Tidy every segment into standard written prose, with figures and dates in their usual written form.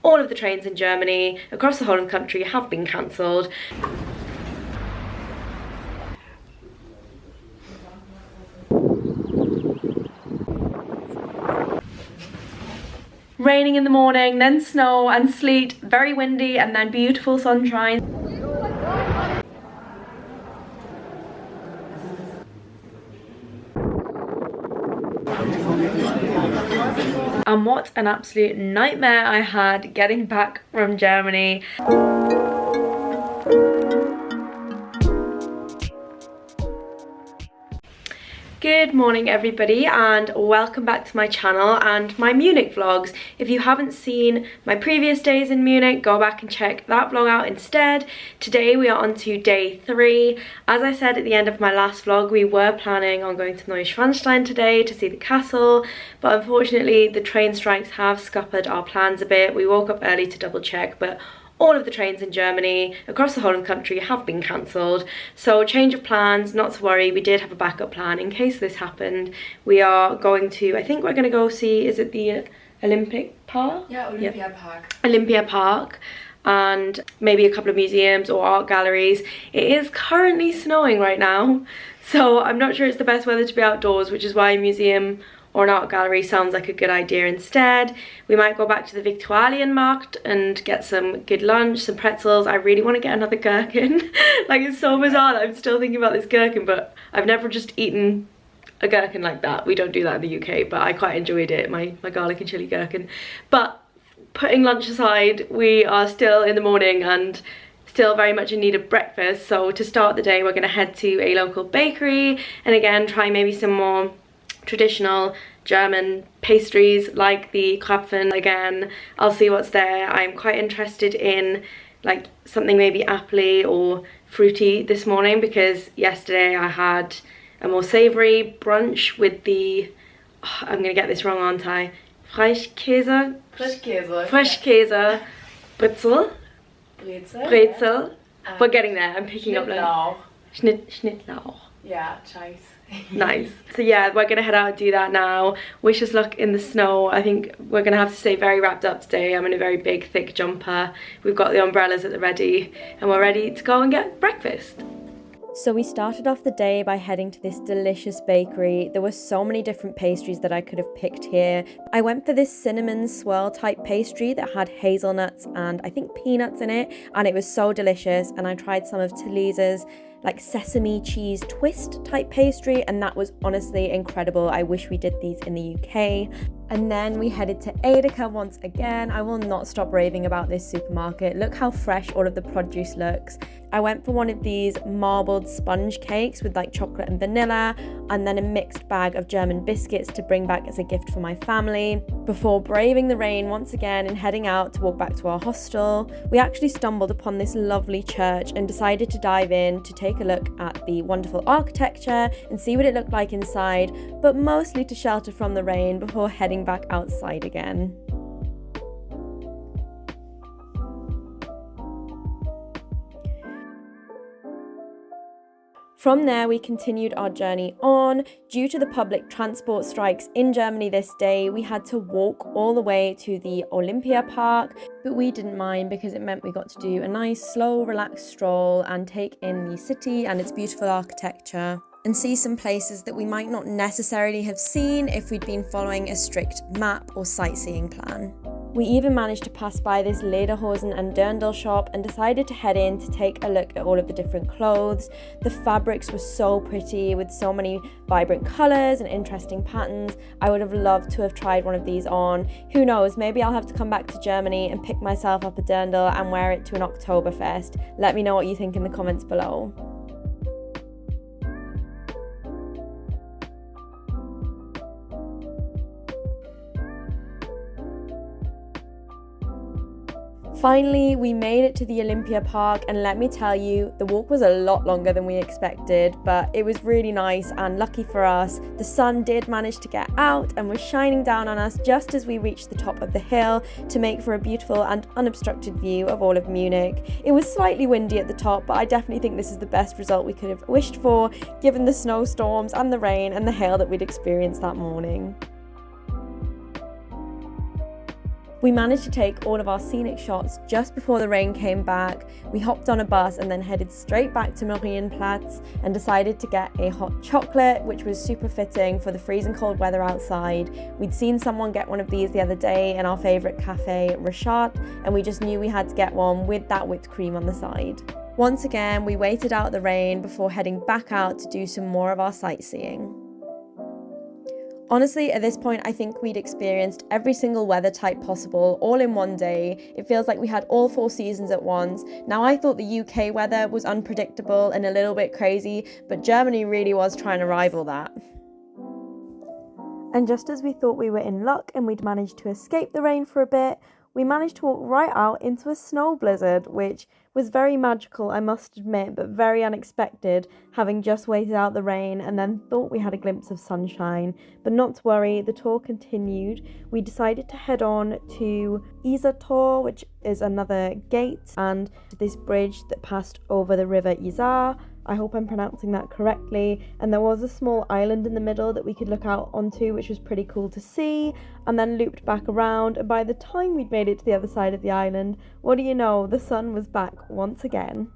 All of the trains in Germany across the whole of the country have been cancelled. Raining in the morning, then snow and sleet, very windy, and then beautiful sunshine. And what an absolute nightmare I had getting back from Germany. Good morning everybody, and welcome back to my channel and my Munich vlogs. If you haven't seen my previous days in Munich, go back and check that vlog out instead. Today we are on to day 3. As I said at the end of my last vlog, we were planning on going to Neuschwanstein today to see the castle, but unfortunately the train strikes have scuppered our plans a bit. We woke up early to double check, but all of the trains in Germany across the whole of the country have been cancelled. So change of plans, not to worry, we did have a backup plan in case this happened. We are going to, I think we're going to go see, is it the Olympic Park? Yeah, Olympia Park. Olympia Park, and maybe a couple of museums or art galleries. It is currently snowing right now, so I'm not sure it's the best weather to be outdoors, which is why a museum or an art gallery sounds like a good idea instead. We might go back to the Viktualienmarkt and get some good lunch, some pretzels. I really want to get another gherkin. Like, it's so bizarre that I'm still thinking about this gherkin, but I've never just eaten a gherkin like that. We don't do that in the UK, but I quite enjoyed it, my garlic and chilli gherkin. But putting lunch aside, we are still in the morning and still very much in need of breakfast. So to start the day, we're going to head to a local bakery and again try maybe some more traditional German pastries like the Krapfen again. I'll see what's there. I'm quite interested in like something maybe appley or fruity this morning, because yesterday I had a more savoury brunch with the, I'm gonna get this wrong, aren't I? Frischkäse Brezel. We're getting there. I'm picking up like Schnittlauch. Yeah, nice. Nice. So yeah, we're gonna head out and do that now. Wish us luck in the snow. I think we're gonna have to stay very wrapped up today. I'm in a very big thick jumper. We've got the umbrellas at the ready and we're ready to go and get breakfast. So we started off the day by heading to this delicious bakery. There were so many different pastries that I could have picked here. I went for this cinnamon swirl type pastry that had hazelnuts and I think peanuts in it, and it was so delicious. And I tried some of Talisa's like sesame cheese twist type pastry, and that was honestly incredible. I wish we did these in the UK. And then we headed to Edeka once again. I will not stop raving about this supermarket. Look how fresh all of the produce looks. I went for one of these marbled sponge cakes with like chocolate and vanilla, and then a mixed bag of German biscuits to bring back as a gift for my family, before braving the rain once again and heading out to walk back to our hostel. We actually stumbled upon this lovely church and decided to dive in to take a look at the wonderful architecture and see what it looked like inside, but mostly to shelter from the rain before heading back outside again. From there, we continued our journey on. Due to the public transport strikes in Germany this day, we had to walk all the way to the Olympia Park, but we didn't mind because it meant we got to do a nice, slow, relaxed stroll and take in the city and its beautiful architecture, and see some places that we might not necessarily have seen if we'd been following a strict map or sightseeing plan. We even managed to pass by this Lederhosen and Dirndl shop and decided to head in to take a look at all of the different clothes. The fabrics were so pretty with so many vibrant colours and interesting patterns. I would have loved to have tried one of these on. Who knows, maybe I'll have to come back to Germany and pick myself up a Dirndl and wear it to an Oktoberfest. Let me know what you think in the comments below. Finally, we made it to the Olympia Park, and let me tell you, the walk was a lot longer than we expected, but it was really nice, and lucky for us, the sun did manage to get out and was shining down on us just as we reached the top of the hill to make for a beautiful and unobstructed view of all of Munich. It was slightly windy at the top, but I definitely think this is the best result we could have wished for, given the snowstorms and the rain and the hail that we'd experienced that morning. We managed to take all of our scenic shots just before the rain came back. We hopped on a bus and then headed straight back to Marienplatz and decided to get a hot chocolate, which was super fitting for the freezing cold weather outside. We'd seen someone get one of these the other day in our favourite cafe, Richard, and we just knew we had to get one with that whipped cream on the side. Once again, we waited out the rain before heading back out to do some more of our sightseeing. Honestly, at this point, I think we'd experienced every single weather type possible, all in one day. It feels like we had all 4 seasons at once. Now, I thought the UK weather was unpredictable and a little bit crazy, but Germany really was trying to rival that. And just as we thought we were in luck and we'd managed to escape the rain for a bit, we managed to walk right out into a snow blizzard, which was very magical, I must admit, but very unexpected, having just waited out the rain and then thought we had a glimpse of sunshine. But not to worry, the tour continued. We decided to head on to Isar, which is another gate, and this bridge that passed over the river Isar. I hope I'm pronouncing that correctly. And there was a small island in the middle that we could look out onto, which was pretty cool to see, and then looped back around. And by the time we'd made it to the other side of the island, what do you know, the sun was back once again.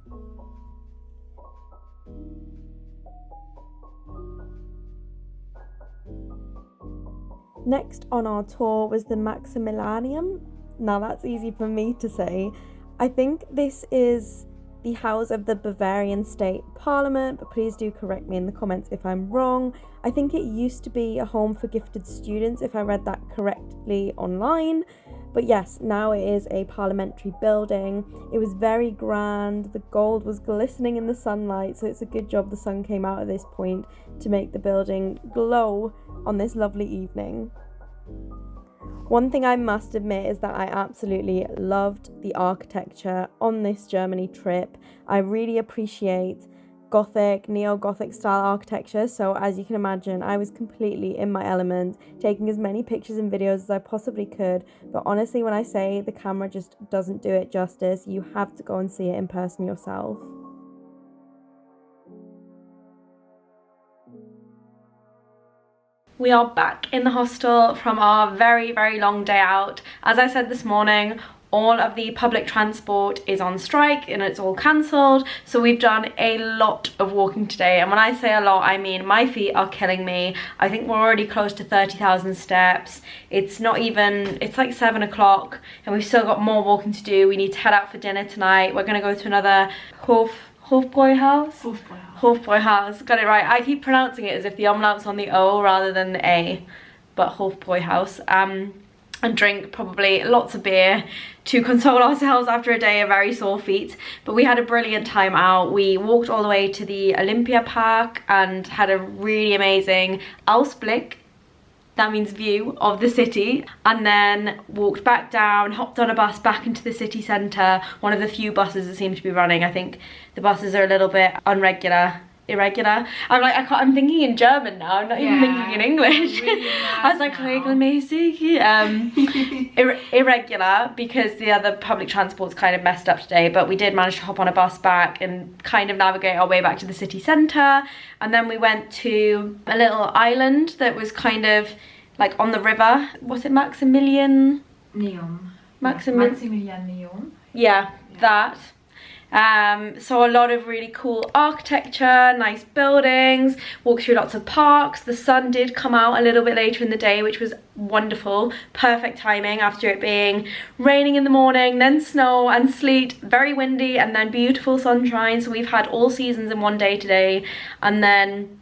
Next on our tour was the Maximilianium. Now that's easy for me to say. I think this is the house of the Bavarian State Parliament, but please do correct me in the comments if I'm wrong. I think it used to be a home for gifted students, if I read that correctly online. But yes, now it is a parliamentary building. It was very grand. The gold was glistening in the sunlight, so it's a good job the sun came out at this point to make the building glow on this lovely evening. One thing I must admit is that I absolutely loved the architecture on this Germany trip. I really appreciate Gothic, neo-Gothic style architecture, so as you can imagine, I was completely in my element, taking as many pictures and videos as I possibly could. But honestly, when I say the camera just doesn't do it justice, you have to go and see it in person yourself. We are back in the hostel from our very, very long day out. As I said this morning, all of the public transport is on strike and it's all cancelled, so we've done a lot of walking today. And when I say a lot, I mean my feet are killing me. I think we're already close to 30,000 steps. It's like 7 o'clock and we've still got more walking to do. We need to head out for dinner tonight. We're going to go to another Hofbräuhaus. Hofbräuhaus, got it right. I keep pronouncing it as if the umlaut's on the O rather than the A, but Hofbräuhaus. And drink probably lots of beer to console ourselves after a day of very sore feet. But we had a brilliant time out. We walked all the way to the Olympia Park and had a really amazing Ausblick, that means view, of the city, and then walked back down, hopped on a bus back into the city centre, one of the few buses that seem to be running. I think the buses are a little bit irregular. I'm thinking in German now, I'm not even thinking in English. Really I was like, regelmäßig. Irregular, because the other public transport's kind of messed up today, but we did manage to hop on a bus back and kind of navigate our way back to the city centre. And then we went to a little island that was kind of like on the river. Was it Maximilian? Maximilian Neon. Yeah, that. So a lot of really cool architecture, nice buildings, walked through lots of parks. The sun did come out a little bit later in the day, which was wonderful. Perfect timing after it being raining in the morning, then snow and sleet, very windy, and then beautiful sunshine. So we've had all seasons in one day today. And then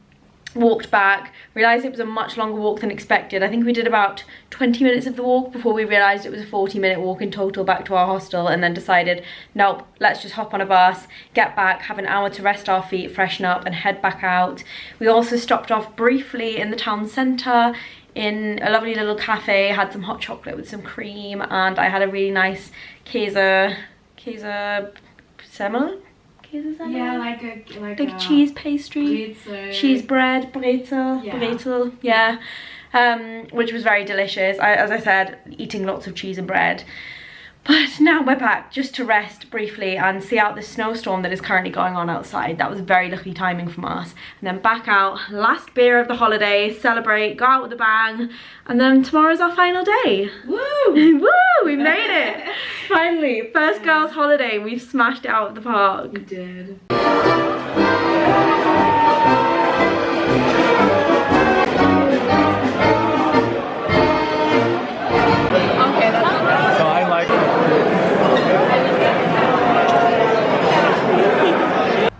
walked back, realised it was a much longer walk than expected. I think we did about 20 minutes of the walk before we realised it was a 40-minute walk in total back to our hostel, and then decided, nope, let's just hop on a bus, get back, have an hour to rest our feet, freshen up and head back out. We also stopped off briefly in the town centre in a lovely little cafe, had some hot chocolate with some cream, and I had a really nice Käse semmel? Yeah, like a cheese pastry, brezel. Cheese bread, brezel, which was very delicious. As I said, eating lots of cheese and bread But now we're back just to rest briefly and see out the snowstorm that is currently going on outside. That was very lucky timing from us. And then back out, last beer of the holiday, celebrate, go out with a bang, and then tomorrow's our final day. Woo! Woo! We made it! Finally, first girls' holiday, we've smashed it out of the park. We did.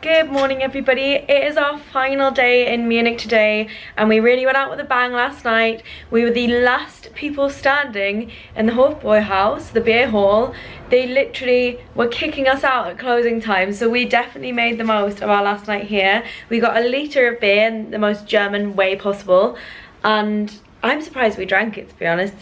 Good morning everybody, it is our final day in Munich today and we really went out with a bang last night. We were the last people standing in the Hofbräuhaus, the beer hall. They literally were kicking us out at closing time, so we definitely made the most of our last night here. We got a litre of beer in the most German way possible and I'm surprised we drank it, to be honest.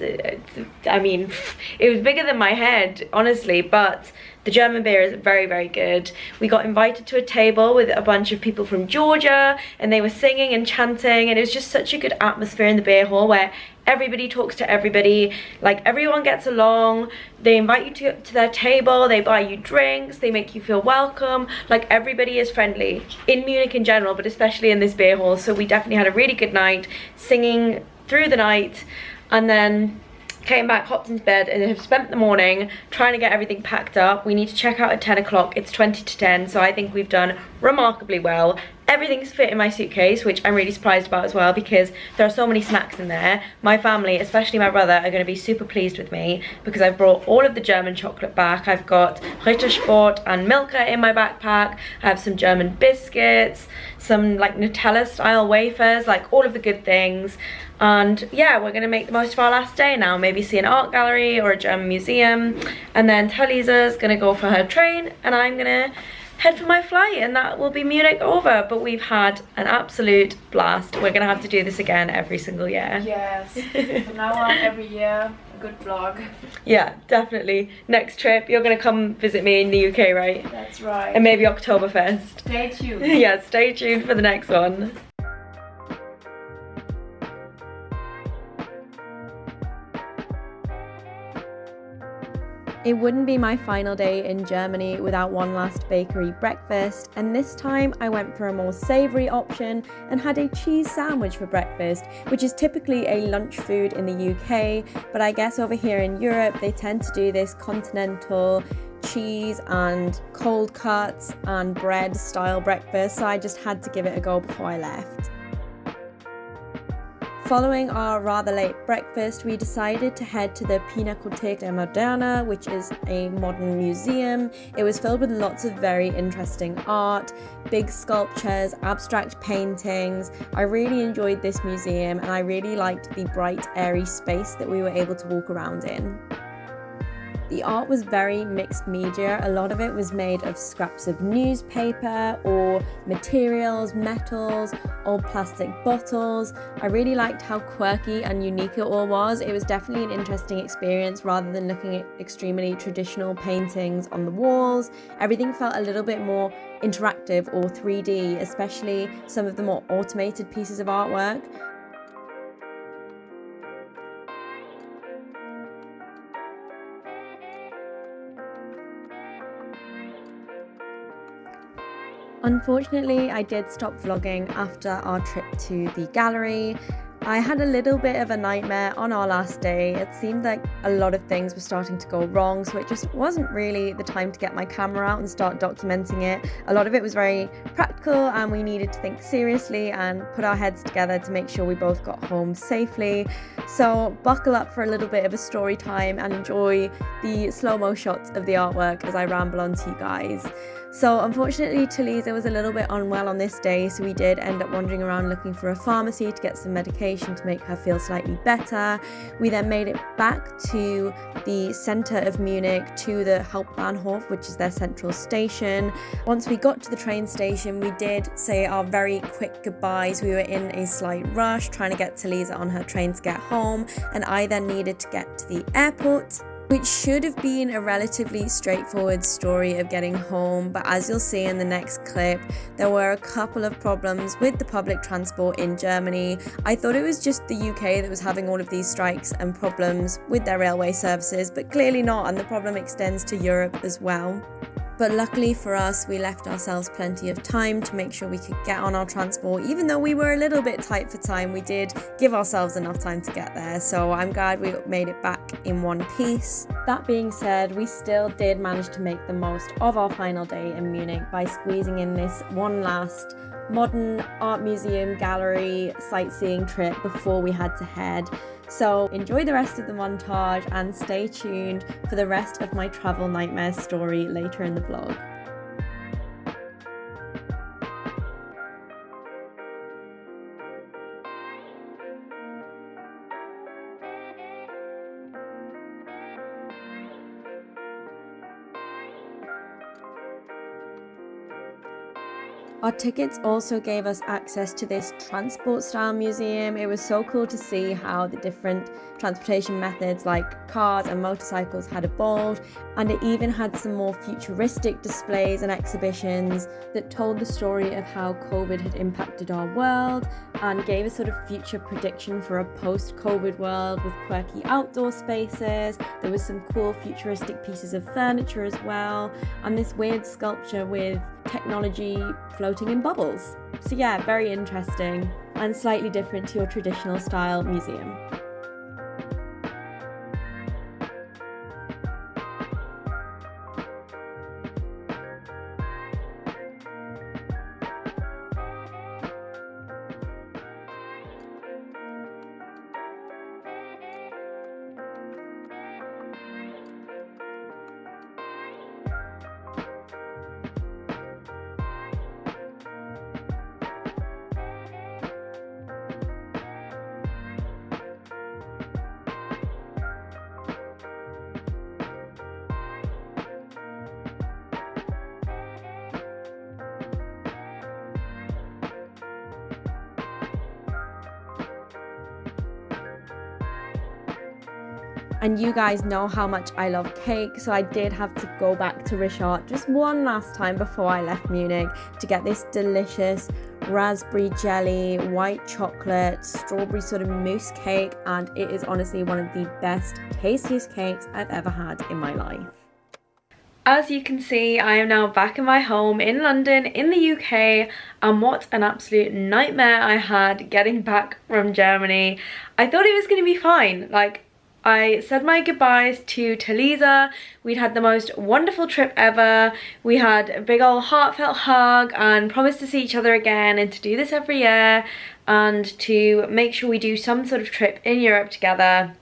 I mean, it was bigger than my head, honestly, but the German beer is very, very good. We got invited to a table with a bunch of people from Georgia and they were singing and chanting and it was just such a good atmosphere in the beer hall where everybody talks to everybody, like everyone gets along, they invite you to their table, they buy you drinks, they make you feel welcome, like everybody is friendly in Munich in general, but especially in this beer hall. So we definitely had a really good night, singing through the night, and then came back, hopped into bed, and then have spent the morning trying to get everything packed up. We need to check out at 10 o'clock, it's 20 to 10, so I think we've done remarkably well. Everything's fit in my suitcase, which I'm really surprised about as well because there are so many snacks in there. My family, especially my brother, are going to be super pleased with me because I've brought all of the German chocolate back. I've got Rittersport and Milka in my backpack. I have some German biscuits, some like Nutella style wafers, like all of the good things. And yeah, we're going to make the most of our last day now. Maybe see an art gallery or a German museum. And then Talisa's going to go for her train and I'm going to head for my flight and that will be Munich over. But we've had an absolute blast. We're going to have to do this again every single year. Yes, from now on every year, a good vlog. Yeah, definitely. Next trip, you're going to come visit me in the UK, right? That's right. And maybe Oktoberfest. Stay tuned. Yeah, stay tuned for the next one. It wouldn't be my final day in Germany without one last bakery breakfast, and this time I went for a more savoury option and had a cheese sandwich for breakfast, which is typically a lunch food in the UK, but I guess over here in Europe they tend to do this continental cheese and cold cuts and bread style breakfast, so I just had to give it a go before I left. Following our rather late breakfast, we decided to head to the Pinakothek der Moderne, which is a modern museum. It was filled with lots of very interesting art, big sculptures, abstract paintings. I really enjoyed this museum and I really liked the bright, airy space that we were able to walk around in. The art was very mixed media. A lot of it was made of scraps of newspaper or materials, metals, old plastic bottles. I really liked how quirky and unique it all was. It was definitely an interesting experience rather than looking at extremely traditional paintings on the walls. Everything felt a little bit more interactive or 3D, especially some of the more automated pieces of artwork. Unfortunately, I did stop vlogging after our trip to the gallery. I had a little bit of a nightmare on our last day. It seemed like a lot of things were starting to go wrong, so it just wasn't really the time to get my camera out and start documenting it. A lot of it was very practical and we needed to think seriously and put our heads together to make sure we both got home safely. So buckle up for a little bit of a story time and enjoy the slow-mo shots of the artwork as I ramble on to you guys. So unfortunately, Talisa was a little bit unwell on this day, so we did end up wandering around looking for a pharmacy to get some medication to make her feel slightly better. We then made it back to the centre of Munich, to the Hauptbahnhof, which is their central station. Once we got to the train station, we did say our very quick goodbyes. We were in a slight rush trying to get Talisa on her train to get home, and I then needed to get to the airport. which should have been a relatively straightforward story of getting home, but as you'll see in the next clip, there were a couple of problems with the public transport in Germany. I thought it was just the UK that was having all of these strikes and problems with their railway services, but clearly not, and the problem extends to Europe as well. But luckily for us, we left ourselves plenty of time to make sure we could get on our transport. Even though we were a little bit tight for time, we did give ourselves enough time to get there. So I'm glad we made it back in one piece. That being said, we still did manage to make the most of our final day in Munich by squeezing in this one last modern art museum gallery sightseeing trip before we had to head. So enjoy the rest of the montage and stay tuned for the rest of my travel nightmares story later in the vlog. Our tickets also gave us access to this transport style museum. It was so cool to see how the different transportation methods like cars and motorcycles had evolved, and it even had some more futuristic displays and exhibitions that told the story of how COVID had impacted our world and gave a sort of future prediction for a post-COVID world with quirky outdoor spaces. There was some cool futuristic pieces of furniture as well, and this weird sculpture with technology floating in bubbles. So yeah, very interesting and slightly different to your traditional style museum. And you guys know how much I love cake, so I did have to go back to Richard just one last time before I left Munich to get this delicious raspberry jelly, white chocolate, strawberry sort of mousse cake, and it is honestly one of the best, tastiest cakes I've ever had in my life. As you can see, I am now back in my home in London in the UK, and what an absolute nightmare I had getting back from Germany. I thought it was going to be fine. Like, I said my goodbyes to Talisa. We'd had the most wonderful trip ever. We had a big old heartfelt hug and promised to see each other again and to do this every year and to make sure we do some sort of trip in Europe together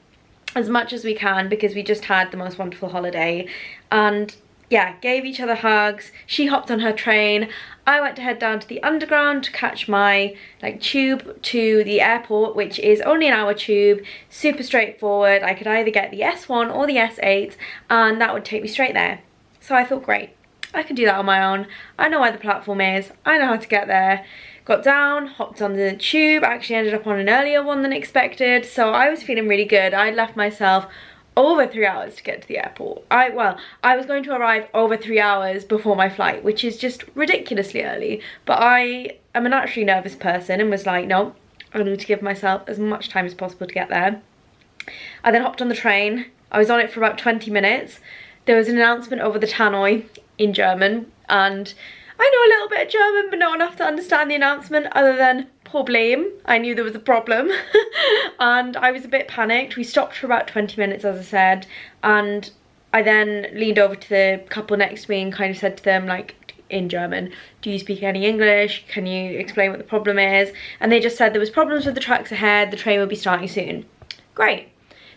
as much as we can, because we just had the most wonderful holiday. And yeah, gave each other hugs. She hopped on her train. I went to head down to the underground to catch my tube to the airport, which is only an hour tube, super straightforward. I could either get the S1 or the S8 and that would take me straight there. So I thought, great, I can do that on my own. I know where the platform is, I know how to get there. Got down, hopped on the tube, actually ended up on an earlier one than expected, so I was feeling really good. I'd left myself over 3 hours to get to the airport. I was going to arrive over 3 hours before my flight, which is just ridiculously early, but I am a naturally nervous person and was like, no, I need to give myself as much time as possible to get there. I then hopped on the train. I was on it for about 20 minutes. There was an announcement over the tannoy in German, and I know a little bit of German, but not enough to understand the announcement other than Problem. I knew there was a problem and I was a bit panicked. We stopped for about 20 minutes, as I said, and I then leaned over to the couple next to me and kind of said to them, like, in German, do you speak any English? Can you explain what the problem is? And they just said there was problems with the tracks ahead, the train will be starting soon. Great.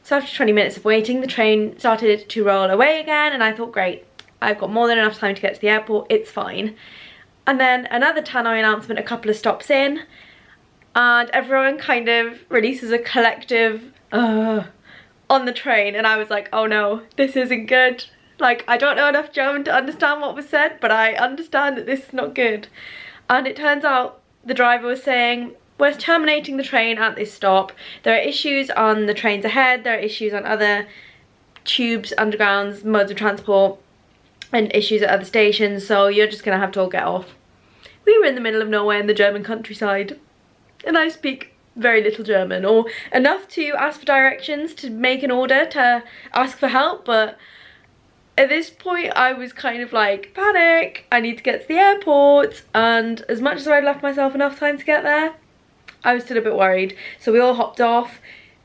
So after 20 minutes of waiting, the train started to roll away again, and I thought, great, I've got more than enough time to get to the airport, it's fine. And then another tannoy announcement a couple of stops in, and everyone kind of releases a collective on the train, and I was like, oh no, this isn't good. Like, I don't know enough German to understand what was said, but I understand that this is not good. And it turns out the driver was saying, we're terminating the train at this stop. There are issues on the trains ahead, there are issues on other tubes, undergrounds, modes of transport and issues at other stations, so you're just gonna have to all get off. We were in the middle of nowhere in the German countryside, and I speak very little German, or enough to ask for directions, to make an order, to ask for help, but at this point I was kind of like, panic, I need to get to the airport, and as much as I'd left myself enough time to get there, I was still a bit worried. So we all hopped off.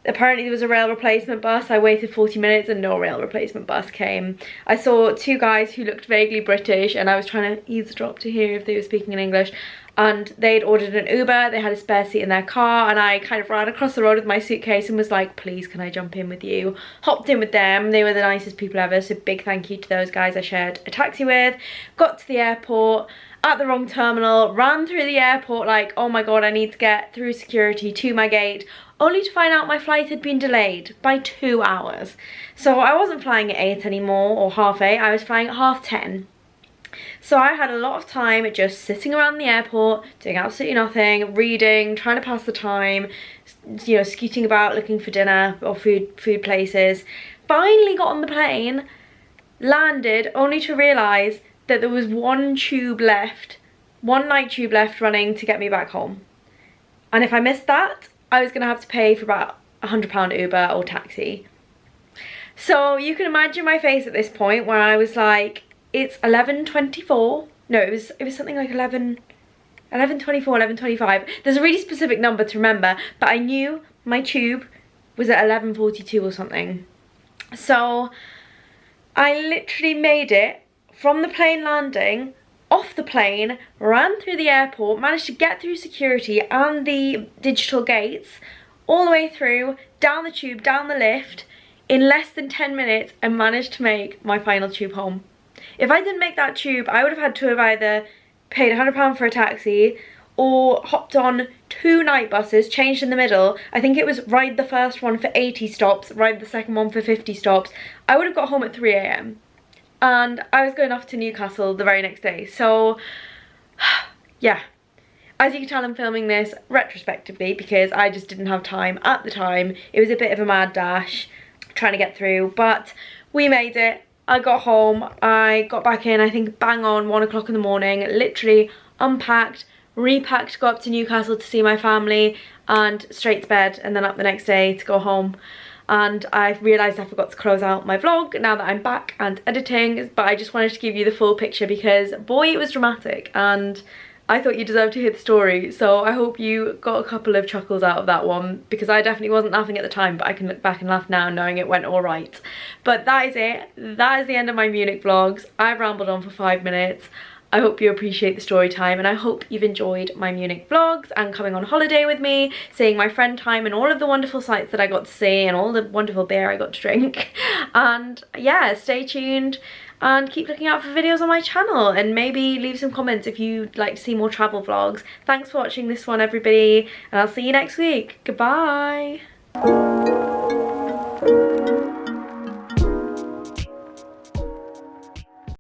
Apparently there was a rail replacement bus. I waited 40 minutes and no rail replacement bus came. I saw two guys who looked vaguely British, and I was trying to eavesdrop to hear if they were speaking in English, and they'd ordered an Uber. They had a spare seat in their car, and I kind of ran across the road with my suitcase and was like, please, can I jump in with you? Hopped in with them. They were the nicest people ever, so big thank you to those guys I shared a taxi with. Got to the airport at the wrong terminal, ran through the airport like, oh my god, I need to get through security to my gate, only to find out my flight had been delayed by 2 hours. So I wasn't flying at 8 anymore, or half 8, I was flying at half 10. So I had a lot of time just sitting around the airport, doing absolutely nothing, reading, trying to pass the time, you know, scooting about looking for dinner or food places. Finally got on the plane, landed, only to realise that there was one night tube left running to get me back home. And if I missed that, I was gonna have to pay for about £100 Uber or taxi. So you can imagine my face at this point where I was like, it's 11:24. No, it was something like 11:24, 11:25. There's a really specific number to remember, but I knew my tube was at 11:42 or something. So I literally made it from the plane landing, off the plane, ran through the airport, managed to get through security and the digital gates, all the way through, down the tube, down the lift, in less than 10 minutes, and managed to make my final tube home. If I didn't make that tube, I would have had to have either paid £100 for a taxi or hopped on 2 night buses, changed in the middle. I think it was ride the first one for 80 stops, ride the second one for 50 stops. I would have got home at 3 AM. And I was going off to Newcastle the very next day. So yeah, as you can tell, I'm filming this retrospectively because I just didn't have time at the time. It was a bit of a mad dash trying to get through, but we made it. I got home, I got back in, I think bang on 1 o'clock in the morning, literally unpacked, repacked, got up to Newcastle to see my family, and straight to bed, and then up the next day to go home. And I realised I forgot to close out my vlog now that I'm back and editing, but I just wanted to give you the full picture because boy, it was dramatic, and I thought you deserved to hear the story. So I hope you got a couple of chuckles out of that one, because I definitely wasn't laughing at the time, but I can look back and laugh now knowing it went all right. But that is it. That is the end of my Munich vlogs. I've rambled on for 5 minutes. I hope you appreciate the story time, and I hope you've enjoyed my Munich vlogs and coming on holiday with me, seeing my friend time and all of the wonderful sights that I got to see and all the wonderful beer I got to drink. And yeah, stay tuned and keep looking out for videos on my channel, and maybe leave some comments if you'd like to see more travel vlogs. Thanks for watching this one, everybody, and I'll see you next week. Goodbye.